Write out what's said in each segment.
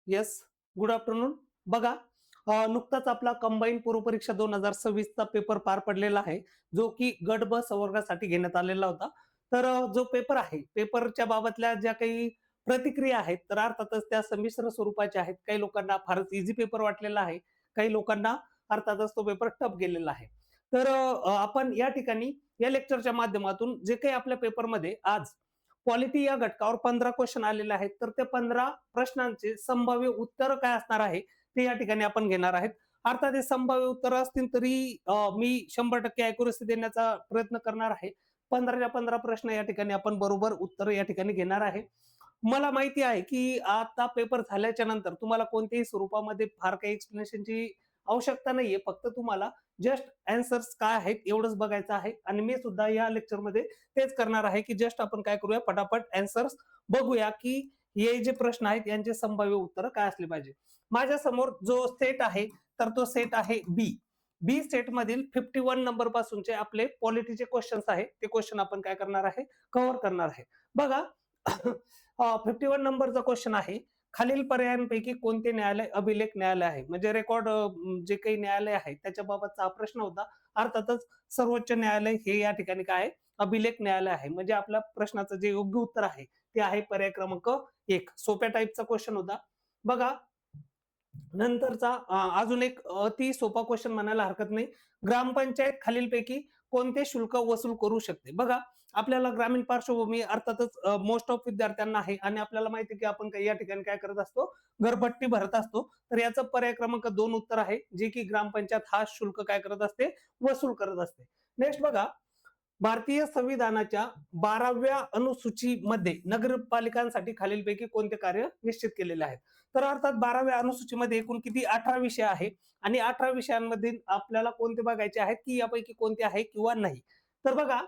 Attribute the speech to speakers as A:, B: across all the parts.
A: Yes, good afternoon. बघा, नुकताच आपला कंबाईन पूर्व परीक्षा 2026 चा पेपर पार पडलेला आहे, जो की गट ब संवर्गासाठी घेण्यात आलेला होता. तर जो पेपर आहे, पेपरच्या बाबतल्या ज्या काही प्रतिक्रिया आहेत, तर अर्थातच त्या संमिश्र स्वरूपाच्या आहेत. काही लोकांना फारच इझी पेपर वाटलेला आहे, काही लोकांना अर्थातच तो पेपर टफ गेलेला आहे. तर आपण या ठिकाणी या लेक्चरच्या माध्यमातून जे काही आपल्या पेपरमध्ये आज पॉलिटी या घटकावर 15 क्वेश्चन आलेले आहेत, तर त्या 15 प्रश्नांचे संभाव्य उत्तर काय असणार आहे ते या ठिकाणी आपण घेणार आहेत. अर्थात हे संभाव्य उत्तर असतील तरी मी 100% अॅक्युरसी देण्याचा प्रयत्न करणार आहे. 15च्या 15 प्रश्न या ठिकाणी आपण बरोबर उत्तर या ठिकाणी घेणार आहे. मला माहिती आहे की आता पेपर झाल्याच्या नंतर तुम्हाला कोणत्याही स्वरूपामध्ये फार काही एक्सप्लेनेशनची आवश्यकता नाहीये. फक्त तुम्हाला जस्ट अँसर्स काय आहेत एवढंच बघायचं आहे आणि मी सुद्धा या लेक्चरमध्ये तेच करणार आहे की जस्ट आपण काय करूया, फटाफट अँसर्स बघूया की हे जे प्रश्न आहेत यांचे संभाव्य उत्तर काय असले पाहिजे. माझ्या समोर जो सेट आहे तर तो सेट आहे बी. बी सेट मधील 51 नंबर पासूनचे आपले पॉलिटीचे क्वेश्चन्स आहेत, ते क्वेश्चन आपण काय करणार आहे, कव्हर करणार आहे. बघा, 51 नंबरचा क्वेश्चन आहे, खालील पर्यायांपैकी कोणते न्यायालय अभिलेख न्यायालय आहे. म्हणजे रेकॉर्ड जे काही न्यायालय आहे त्याच्याबाबतचा हा प्रश्न होता. अर्थातच सर्वोच्च न्यायालय हे या ठिकाणी काय आहे, अभिलेख न्यायालय आहे. म्हणजे आपल्या प्रश्नाचं जे योग्य उत्तर आहे ते आहे पर्याय क्रमांक 1. सोप्या टाईपचा क्वेश्चन होता. बघा, नंतरचा अजून एक अति सोपा क्वेश्चन म्हणायला हरकत नाही. ग्रामपंचायत खालीलपैकी कोणते शुल्क वसूल करू शकते. बघा, आपल्याला ग्रामीण पार्श्वभूमी अर्थातच मोस्ट ऑफ विद्यार्थ्यांना आहे आणि आपल्याला माहिती आहे की आपण या ठिकाणी काय करत असतो, घरपट्टी भरत असतो. तर याचं पर्याय क्रमांक 2 उत्तर आहे, जे की ग्रामपंचायत हा शुल्क काय करत असते, वसूल करत असते. नेक्स्ट बघा, भारतीय संविधानाच्या 12व्या अनुसूचीमध्ये नगरपालिकांसाठी खालीलपैकी कोणते कार्य निश्चित केलेले आहेत. तर अर्थात 12व्या अनुसूचीमध्ये एकूण किती 18 विषय आहे आणि 18 विषयांमधील आपल्याला कोणते बघायचे आहेत की यापैकी कोणते आहे किंवा नाही. तर बघा,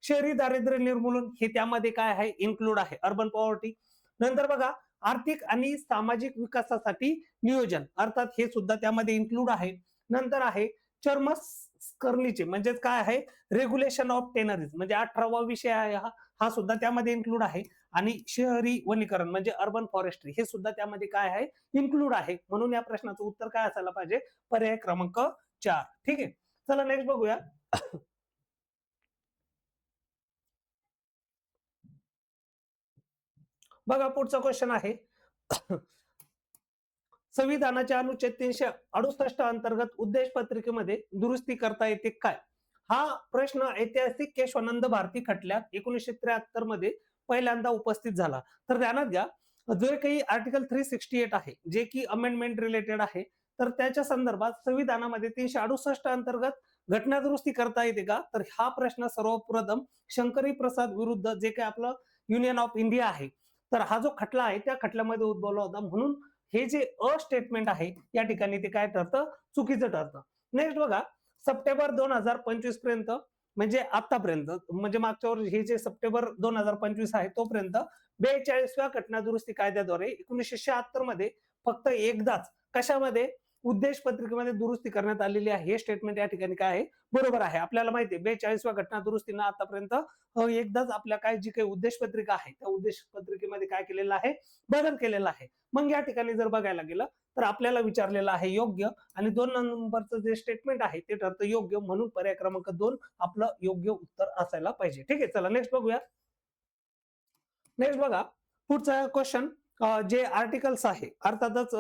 A: शहरी दारिद्र्य निर्मूलन हे त्यामध्ये काय आहे, इन्क्लूड आहे, अर्बन पॉवर्टी. नंतर बघा, आर्थिक आणि सामाजिक विकासासाठी नियोजन, अर्थात हे सुद्धा त्यामध्ये इन्क्लूड आहे. नंतर आहे चर्मकर्णीचे म्हणजेच काय आहे, रेग्युलेशन ऑफ टेनरीज, म्हणजे 18वा विषय आहे हा सुद्धा त्यामध्ये इन्क्लूड आहे. आणि शहरी वनीकरण म्हणजे अर्बन फॉरेस्ट्री हे सुद्धा त्यामध्ये काय आहे, इन्क्लूड आहे. म्हणून या प्रश्नाचं उत्तर काय असायला पाहिजे, पर्याय क्रमांक 4. ठीक आहे, चला नेक्स्ट बघूया. बघा, पुढचा क्वेश्चन आहे, संविधानाच्या अनुच्छेद 368 अंतर्गत उद्देश पत्रिकेमध्ये दुरुस्ती करता येते काय. हा प्रश्न ऐतिहासिक केशवानंद भारती खटल्यात 1973 मध्ये पहिल्यांदा उपस्थित झाला. तर ध्यानात घ्या, जे काही आर्टिकल 368 आहे, जे की अमेंडमेंट रिलेटेड आहे, तर त्याच्या संदर्भात संविधानामध्ये 368 अंतर्गत घटना दुरुस्ती करता येते का. तर हा प्रश्न सर्वप्रथम शंकरी प्रसाद विरुद्ध जे काही आपलं युनियन ऑफ इंडिया आहे, तर हा जो खटला आहे त्या खटल्यामध्ये उद्भवला होता. म्हणून हे जे अ स्टेटमेंट आहे या ठिकाणी ते काय ठरतं, चुकीचं ठरतं. नेक्स्ट बघा, सप्टेंबर 2025 पर्यंत, म्हणजे आतापर्यंत, म्हणजे मागच्या वर्षी हे जे सप्टेंबर 2025 आहे तोपर्यंत 42व्या घटना दुरुस्ती कायद्याद्वारे 1976 मध्ये फक्त एकदाच कशामध्ये, उद्देश पत्रिकेमध्ये दुरुस्ती करण्यात आलेली आहे. हे स्टेटमेंट या ठिकाणी काय आहे, बरोबर आहे. आपल्याला माहिती आहे 42व्या घटना दुरुस्तीनं आतापर्यंत एकदाच आपल्या काय जी काही उद्देश पत्रिका आहे त्या उद्देश पत्रिकेमध्ये काय केलेलं आहे, बदल केलेला आहे. मग या ठिकाणी जर बघायला गेलं तर आपल्याला विचारलेलं आहे योग्य, आणि 2 नंबरचं जे स्टेटमेंट आहे ते ठरतं योग्य. म्हणून पर्याय क्रमांक 2 आपलं योग्य उत्तर असायला पाहिजे. ठीक आहे, चला नेक्स्ट बघूया. नेक्स्ट बघा, पुढचा क्वेश्चन, जे आर्टिकल्स आहे, अर्थातच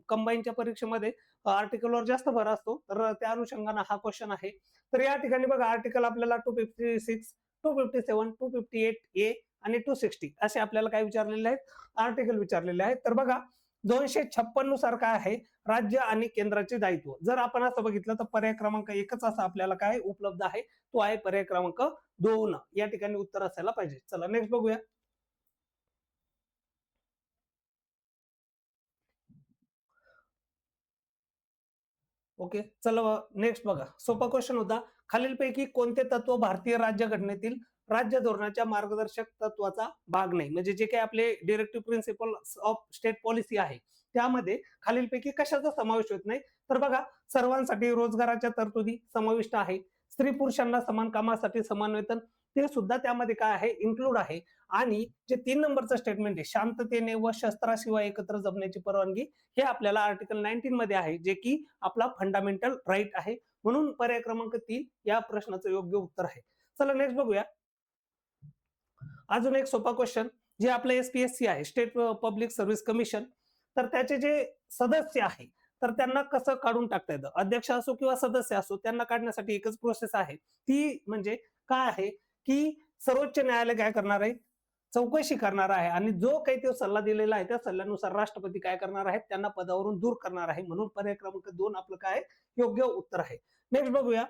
A: कंबाईनच्या परीक्षेमध्ये आर्टिकलवर जास्त भर असतो, तर त्या अनुषंगाने हा क्वेश्चन आहे. तर या ठिकाणी बघा, आर्टिकल आपल्याला 256, 257, 258 ए आणि 260 असे आपल्याला काय विचारलेले आहेत, आर्टिकल विचारलेले आहेत. तर बघा, 256 नुसार काय आहे, राज्य आणि केंद्राचे दायित्व. जर आपण असं बघितलं तर पर्याय क्रमांक 1च असा आपल्याला काय उपलब्ध आहे, तो आहे पर्याय क्रमांक 2. या ठिकाणी उत्तर असायला पाहिजे. चला नेक्स्ट बघूया. ओके, चला नेक्स्ट बघा, सोपा क्वेश्चन होता. खालीलपैकी कोणते तत्व भारतीय राज्यघटनेतील राज्य धोरणाच्या मार्गदर्शक तत्वाचा भाग नाही. म्हणजे जे काही आपले directive principle of state policy आहे त्यामध्ये खालीलपैकी कशाचा समावेश होत नाही. तर बघा, सर्वांसाठी रोजगाराच्या तरतुदी समाविष्ट आहे, स्त्री पुरुषांना समान कामासाठी समान वेतन, ते सुद्धा त्यामध्ये काय आहे, इन्क्लूड आहे. आणि जे 3 नंबरचं स्टेटमेंट आहे, शांततेने व शस्त्राशिवाय एकत्र जमण्याची परवानगी, हे आपल्याला आर्टिकल 19 मध्ये आहे, जे की आपला फंडामेंटल राईट आहे. म्हणून पर्याय क्रमांक 3 या प्रश्नाचं योग्य उत्तर आहे. चला नेक्स्ट बघूया. अजून एक सोपा क्वेश्चन, जे आपलं एसपीएससी आहे, स्टेट पब्लिक सर्व्हिस कमिशन, तर त्याचे जे सदस्य आहे, तर त्यांना कसं काढून टाकता येतं? अध्यक्ष असो किंवा सदस्य असो, त्यांना काढण्यासाठी एकच प्रोसेस आहे. ती म्हणजे काय आहे, की सर्वोच्च न्यायालय काय करणार आहे, चौकशी करणार आहे आणि जो काही तो सल्ला दिलेला आहे, त्या सल्ल्यानुसार राष्ट्रपती काय करणार आहेत, त्यांना पदावरून दूर करणार आहे. म्हणून पर्याय क्रमांक 2 आपलं काय योग्य उत्तर आहे. नेक्स्ट बघूया.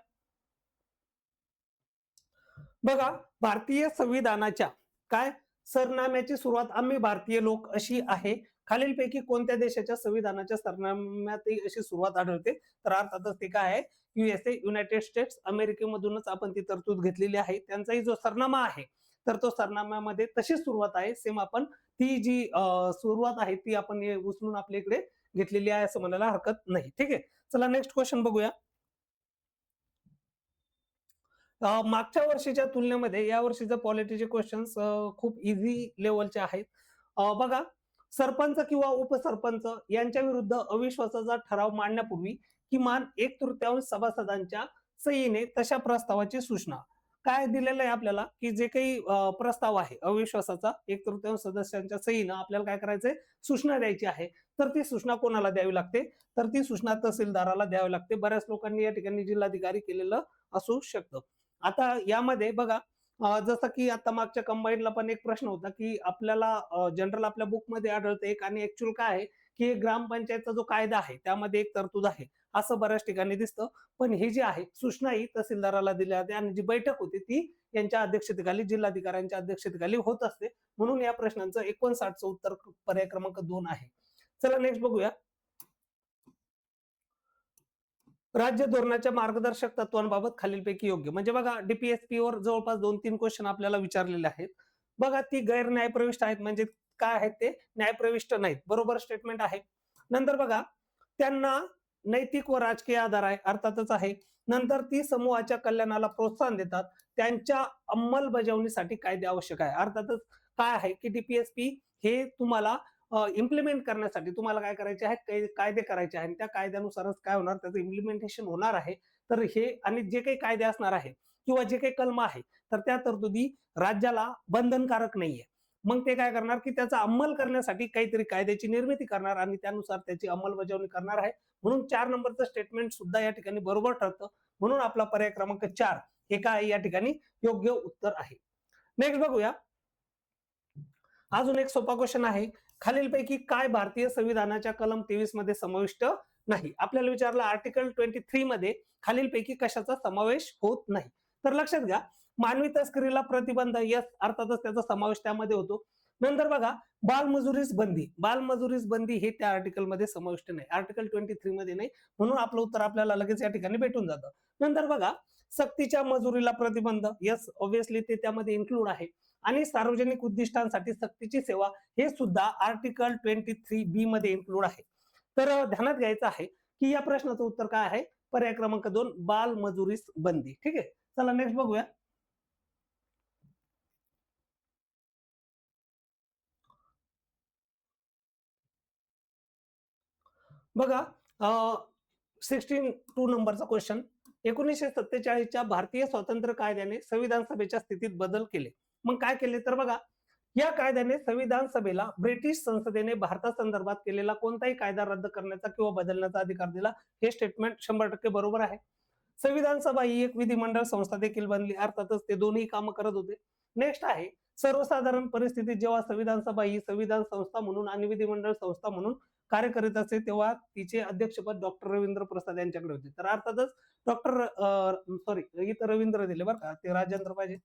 A: बघा, भारतीय संविधानाच्या काय सरनाम्याची सुरुवात आम्ही भारतीय लोक अशी आहे. खालीलपैकी कोणत्या देशाच्या संविधानाच्या सरनाम्यात अशी सुरुवात आढळते? तर अर्थातच ते काय आहे, युएसए, युनायटेड स्टेट्स, अमेरिकेमधूनच आपण ती तरतूद घेतलेली आहे. त्यांचाही जो सरनामा आहे, तर तो सरनाम्यामध्ये तशीच सुरुवात आहे. सेम आपण ती जी सुरुवात आहे ती आपण उचलून आपल्या इकडे घेतलेली आहे असं म्हणायला हरकत नाही. ठीक आहे. चला नेक्स्ट क्वेश्चन बघूया. मागच्या वर्षीच्या तुलनेमध्ये या वर्षीचे पॉलिटीचे क्वेश्चन्स खूप इझी लेवलचे आहेत. बघा, सरपंच किंवा उपसरपंच यांच्या विरुद्ध अविश्वासाचा ठराव मांडण्यापूर्वी किमान 1/3 सभासदांच्या सहीने तशा प्रस्तावाची सूचना. काय दिलेलं आहे आपल्याला, की जे काही प्रस्ताव आहे अविश्वासाचा 1/3 सदस्यांच्या सहीनं आपल्याला काय करायचंय, सूचना द्यायची आहे. तर ती सूचना कोणाला द्यावी लागते? तर ती सूचना तहसीलदाराला द्यावी लागते. बऱ्याच लोकांनी या ठिकाणी जिल्हाधिकारी केलेलं असू शकतं. आता यामध्ये बघा, जसं की आता मागच्या कंबाईनला पण एक प्रश्न होता, की आपल्याला जनरल आपल्या बुकमध्ये आढळतं एक आणि ऍक्च्युअल काय आहे, की ग्रामपंचायतचा जो कायदा आहे त्यामध्ये एक तरतूद आहे, असं बऱ्याच ठिकाणी दिसतं. पण हे जे आहे सूचना ही तहसीलदाराला दिल्या जाते आणि जी बैठक होती ती यांच्या अध्यक्षतेखाली, जिल्हाधिकाऱ्यांच्या अध्यक्षतेखाली होत असते. म्हणून या प्रश्नांचं 59चं उत्तर पर्याय क्रमांक 2 आहे. चला नेक्स्ट बघूया. राज्य धोरणाच्या मार्गदर्शक तत्वांबाबत खालीलपैकी योग्य. म्हणजे बघा, डीपीएसपी वर जवळपास 2-3 क्वेश्चन आपल्याला विचारलेले आहेत. बघा, ती गैर न्यायप्रविष्ट आहेत, म्हणजे काय आहेत ते, न्यायप्रविष्ट नाहीत. बरोबर स्टेटमेंट आहे. नंतर बघा, त्यांना नैतिक व राजकीय आधार आहे, अर्थातच आहे. नंतर ती समूहाच्या कल्याणाला प्रोत्साहन देतात. त्यांच्या अंमलबजावणीसाठी कायदे आवश्यक आहे. अर्थातच काय आहे, की डीपीएसपी हे तुम्हाला इम्प्लिमेंट करण्यासाठी तुम्हाला काय करायचे आहेत, काही कायदे करायचे आहेत. त्या कायद्यानुसारच काय होणार, त्याचं इम्प्लिमेंटेशन होणार आहे. तर हे आणि जे काही कायदे असणार आहे किंवा जे काही कलम आहे, तर त्या तरतुदी राज्याला बंधनकारक नाहीये. मग ते काय करणार, की त्याचा अंमल करण्यासाठी काहीतरी कायद्याची निर्मिती करणार आणि त्यानुसार त्याची अंमलबजावणी करणार आहे. म्हणून 4 नंबरचं स्टेटमेंट सुद्धा या ठिकाणी बरोबर ठरतं. म्हणून आपला पर्याय क्रमांक 4 हे काय या ठिकाणी योग्य उत्तर आहे. नेक्स्ट बघूया. अजून एक सोपा क्वेश्चन आहे. खालीलपैकी काय भारतीय संविधानाच्या कलम 23 मध्ये समाविष्ट नाही? आपल्याला विचारलं आर्टिकल 23 मध्ये खालीलपैकी कशाचा समावेश होत नाही? तर लक्षात घ्या, मानवी तस्करीला प्रतिबंध, यस, अर्थातच त्याचा समावेश त्यामध्ये होतो. नंतर बघा, बालमजुरीस बंदी, बालमजुरीस बंदी हे त्या आर्टिकल मध्ये समाविष्ट नाही, आर्टिकल 23 मध्ये नाही. म्हणून आपलं उत्तर आपल्याला लगेच या ठिकाणी भेटून जातं. नंतर बघा, सक्तीच्या मजुरीला प्रतिबंध, यस, ऑब्विसली ते त्यामध्ये इन्क्लूड आहे. आणि सार्वजनिक उद्दिष्टांसाठी सक्तीची सेवा, हे सुद्धा आर्टिकल 23 बी मध्ये इन्क्लूड आहे. तर ध्यानात घ्यायचं आहे, की या प्रश्नाचं उत्तर काय आहे, पर्याय क्रमांक 2 बालमजुरीस बंदी. ठीक आहे. चला नेक्स्ट बघूया. बघा, 16 नंबरचा क्वेश्चन. 1947च्या भारतीय स्वातंत्र्य कायद्याने संविधान सभेच्या स्थितीत बदल केले. मग काय केले, तर बघा, या कायद्याने संविधान सभेला ब्रिटिश संसदेने भारतासंदर्भात केलेला कोणताही कायदा रद्द करण्याचा किंवा बदलण्याचा अधिकार दिला. हे स्टेटमेंट 100% बरोबर आहे. संविधान सभा ही एक विधिमंडळ संस्था देखील बनली, अर्थातच ते दोन्ही कामं करत होते. नेक्स्ट आहे, सर्वसाधारण परिस्थितीत जेव्हा संविधान सभा ही संविधान संस्था म्हणून आणि विधिमंडळ संस्था म्हणून कार्य करीत असे, तेव्हा तिचे अध्यक्षपद डॉक्टर रवींद्र प्रसाद यांच्याकडे होते. तर अर्थातच डॉक्टर सॉरी, इथं रवींद्र दिले बरं का, ते राजेंद्र पाहिजे.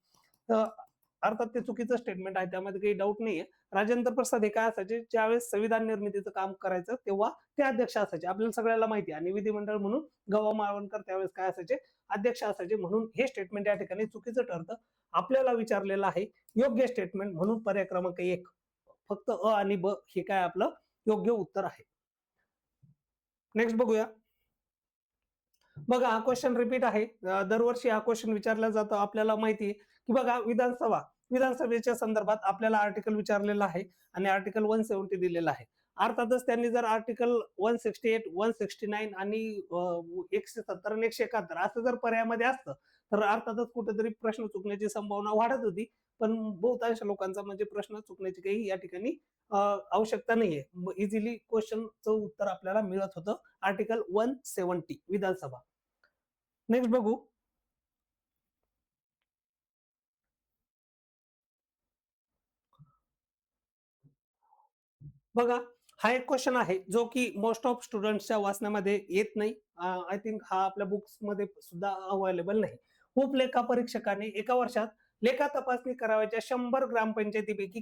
A: अर्थात ते चुकीचं स्टेटमेंट आहे, त्यामध्ये काही डाऊट नाहीये. राजेंद्र प्रसाद हे काय असायचे, ज्यावेळेस संविधान निर्मितीचं काम करायचं तेव्हा ते अध्यक्ष असायचे, आपल्याला सगळ्याला माहिती आहे. आणि विधिमंडळ म्हणून गवा माळवणकर त्यावेळेस काय असायचे, अध्यक्ष असायचे. म्हणून हे स्टेटमेंट या ठिकाणी चुकीचं ठरतं. आपल्याला विचारलेलं आहे योग्य स्टेटमेंट, म्हणून पर्याय क्रमांक 1 फक्त अ आणि ब हे काय आपलं योग्य उत्तर आहे. नेक्स्ट बघूया. बघा, हा क्वेश्चन रिपीट आहे. दरवर्षी हा क्वेश्चन विचारला जातो, आपल्याला माहिती आहे. की बघा विधानसभेच्या संदर्भात आपल्याला आर्टिकल विचारलेला आहे आणि आर्टिकल 170 दिलेला आहे. अर्थातच त्यांनी जर आर्टिकल 168, 169 आणि 170 आणि 171 असं जर पर्यायामध्ये असतं, तर अर्थातच कुठेतरी प्रश्न चुकण्याची संभावना वाढत होती. पण बहुतांश लोकांचा म्हणजे प्रश्न चुकण्याची काही या ठिकाणी आवश्यकता नाहीये. इझिली क्वेश्चनचं उत्तर आपल्याला मिळत होतं. आर्टिकल 170 विधानसभा. नेक्स्ट बघू. बघा, हा एक क्वेश्चन आहे जो की मोस्ट ऑफ स्टुडंट्सच्या वाचण्यामध्ये येत नाही. आय थिंक हा आपल्या बुक्समध्ये सुद्धा अवेलेबल नाही. खूप लेखा परीक्षकाने एका वर्षात लेखा तपासणी करावयाच्या 100 ग्रामपंचायतीपैकी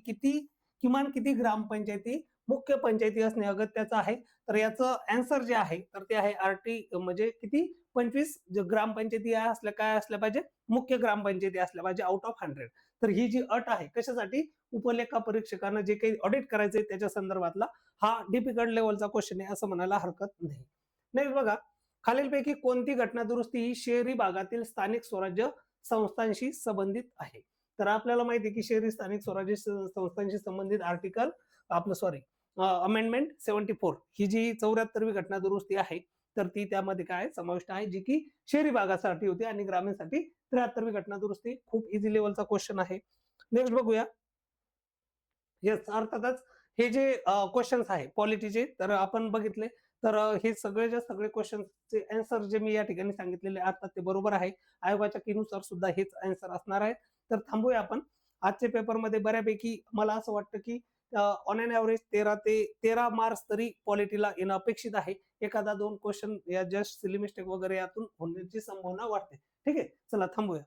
A: किमान किती ग्रामपंचायती मुख्य पंचायती असणे अगत्याचं आहे. तर याचं आन्सर जे आहे तर ते आहे आरटी म्हणजे किती 25 ग्रामपंचायती असल्या काय असल्या पाहिजे मुख्य ग्रामपंचायती असल्या पाहिजे आउट ऑफ 100. तर ही जी अट आहे कशासाठी उपलेखा परीक्षकांना जे काही ऑडिट करायचंय त्याच्या संदर्भातला हा डिफिकल्ट लेवलचा क्वेश्चन आहे असं म्हणायला हरकत नाही. नेक्स्ट बघा, खालीलपैकी कोणती घटना दुरुस्ती ही शहरी भागातील स्थानिक स्वराज्य संस्थांशी संबंधित आहे. तर आपल्याला माहिती आहे की शहरी स्थानिक स्वराज्य संस्थांशी संबंधित आर्टिकल आपलं सॉरी अमेंडमेंट 74 ही जी 74वी घटना दुरुस्ती आहे तर ती त्यामध्ये काय समाविष्ट आहे जी की शहरी भागासाठी होती आणि ग्रामीणसाठी 73वी घटना दुरुस्ती. खूप इझी लेवलचा क्वेश्चन आहे. नेक्स्ट बघूया. येस, अर्थातच हे जे क्वेश्चन्स आहे पॉलिटीचे तर आपण बघितले तर हे सगळेच्या सगळे क्वेश्चन्सचे आन्सर जे मी या ठिकाणी सांगितलेले अर्थात ते बरोबर आहे. आयोगाच्या कीनुसार सुद्धा हेच आन्सर असणार आहे. तर थांबूया आपण. आजच्या पेपरमध्ये बऱ्यापैकी मला असं वाटतं की ऑन एन एव्हरेज 13 मार्क्स तरी पॉलिटीला येणं अपेक्षित आहे. एखादा 2 क्वेश्चन या जस्ट सिली मिस्टेक वगैरे यातून होण्याची संभावना वाटते. ठीक आहे. चला थांबूया.